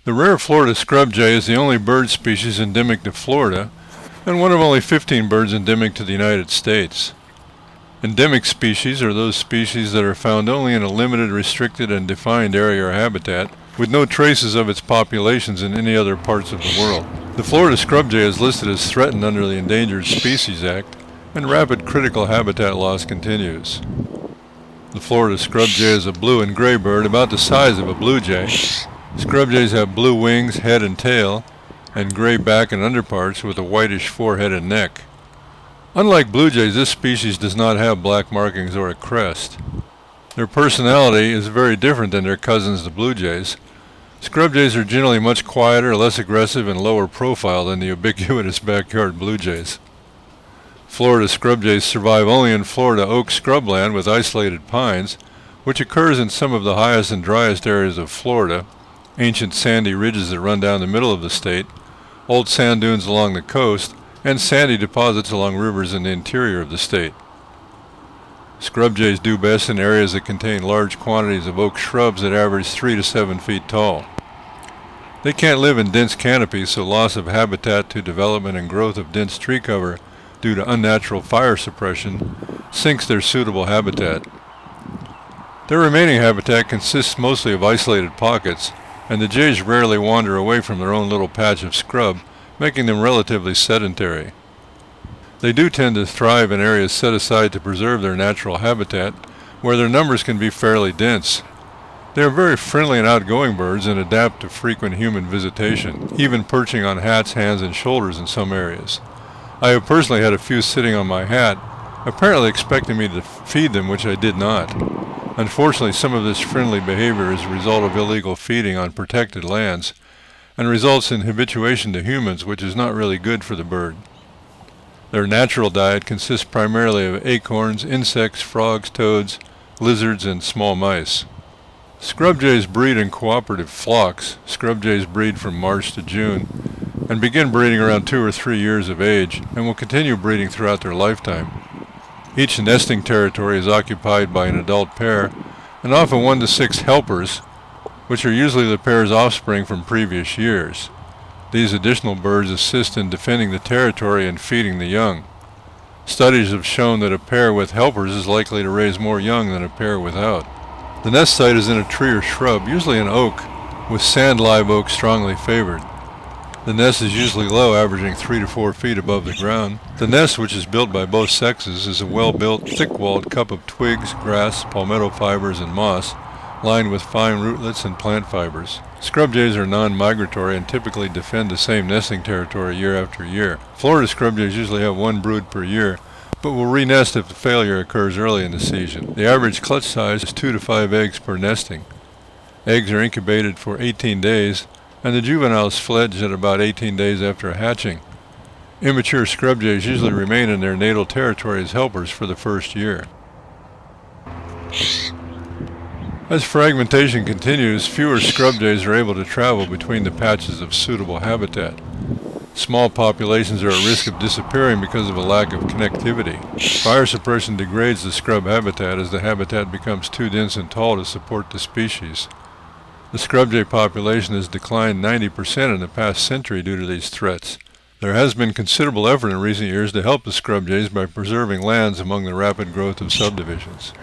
The rare Florida scrub jay is the only bird species endemic to Florida and one of only 15 birds endemic to the United States. Endemic species are those species that are found only in a limited, restricted, and defined area or habitat, with no traces of its populations in any other parts of the world. The Florida scrub jay is listed as threatened under the Endangered Species Act, and rapid critical habitat loss continues. The Florida scrub jay is a blue and gray bird about the size of a blue jay. Scrub jays have blue wings, head and tail, and gray back and underparts with a whitish forehead and neck. Unlike blue jays, this species does not have black markings or a crest. Their personality is very different than their cousins, the blue jays. Scrub jays are generally much quieter, less aggressive, and lower profile than the ubiquitous backyard blue jays. Florida scrub jays survive only in Florida oak scrubland with isolated pines, which occurs in some of the highest and driest areas of Florida, ancient sandy ridges that run down the middle of the state, old sand dunes along the coast, and sandy deposits along rivers in the interior of the state. Scrub jays do best in areas that contain large quantities of oak shrubs that average 3 to 7 feet tall. They can't live in dense canopies, so loss of habitat to development and growth of dense tree cover due to unnatural fire suppression sinks their suitable habitat. Their remaining habitat consists mostly of isolated pockets, and the jays rarely wander away from their own little patch of scrub, making them relatively sedentary. They do tend to thrive in areas set aside to preserve their natural habitat, where their numbers can be fairly dense. They are very friendly and outgoing birds and adapt to frequent human visitation, even perching on hats, hands, and shoulders in some areas. I have personally had a few sitting on my hat, apparently expecting me to feed them, which I did not. Unfortunately, some of this friendly behavior is a result of illegal feeding on protected lands, and results in habituation to humans, which is not really good for the bird. Their natural diet consists primarily of acorns, insects, frogs, toads, lizards, and small mice. Scrub jays breed in cooperative flocks. Scrub jays breed from March to June and begin breeding around 2 or 3 years of age and will continue breeding throughout their lifetime. Each nesting territory is occupied by an adult pair and often 1 to 6 helpers, which are usually the pair's offspring from previous years. These additional birds assist in defending the territory and feeding the young. Studies have shown that a pair with helpers is likely to raise more young than a pair without. The nest site is in a tree or shrub, usually an oak, with sand live oak strongly favored. The nest is usually low, averaging 3 to 4 feet above the ground. The nest, which is built by both sexes, is a well-built, thick-walled cup of twigs, grass, palmetto fibers, and moss, lined with fine rootlets and plant fibers. Scrub jays are non-migratory and typically defend the same nesting territory year after year. Florida scrub jays usually have 1 brood per year, but will re-nest if the failure occurs early in the season. The average clutch size is 2 to 5 eggs per nesting. Eggs are incubated for 18 days, and the juveniles fledge at about 18 days after hatching. Immature scrub jays usually remain in their natal territory as helpers for the first year. As fragmentation continues, fewer scrub jays are able to travel between the patches of suitable habitat. Small populations are at risk of disappearing because of a lack of connectivity. Fire suppression degrades the scrub habitat as the habitat becomes too dense and tall to support the species. The scrub jay population has declined 90% in the past century due to these threats. There has been considerable effort in recent years to help the scrub jays by preserving lands among the rapid growth of subdivisions.